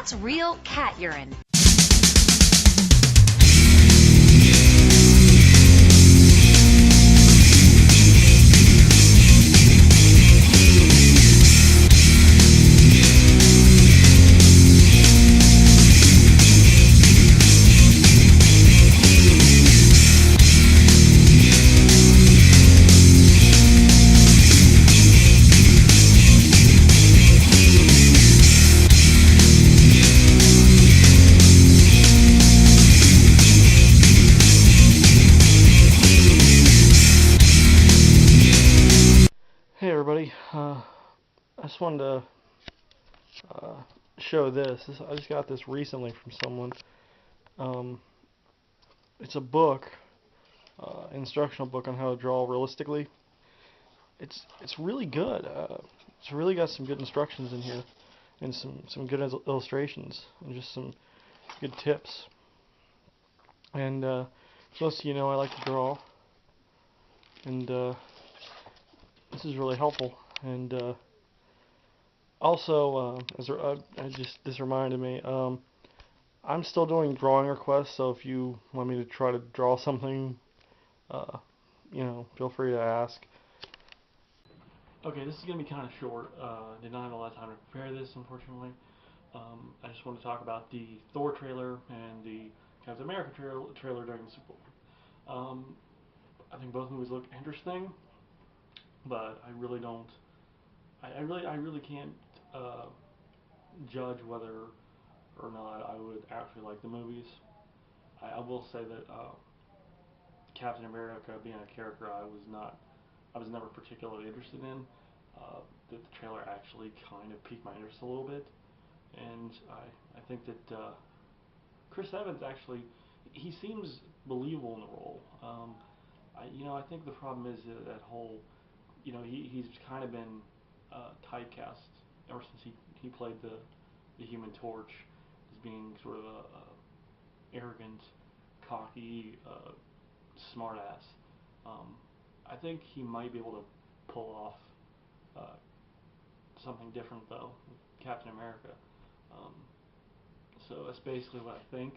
That's real cat urine. Hey everybody, I just wanted to show this. I just got this recently from someone. It's a book, instructional book on how to draw realistically. It's really good. It's really got some good instructions in here, and some good illustrations, and just some good tips. And most of you know I like to draw, and this is really helpful. And also, this reminded me, I'm still doing drawing requests, so if you want me to try to draw something, feel free to ask. Okay, this is going to be kind of short. Did not have a lot of time to prepare this, unfortunately. I just want to talk about the Thor trailer and the Captain America trailer during the Super Bowl. I think both movies look interesting, but I really don't. I really can't judge whether or not I would actually like the movies. I will say that Captain America being a character I was never particularly interested in. The trailer actually kind of piqued my interest a little bit, and I think that Chris Evans actually, he seems believable in the role. I think the problem is that whole, he's kind of been typecast ever since he played the Human Torch as being sort of a arrogant, cocky, smartass. I think he might be able to pull off something different though with Captain America. So that's basically what I think.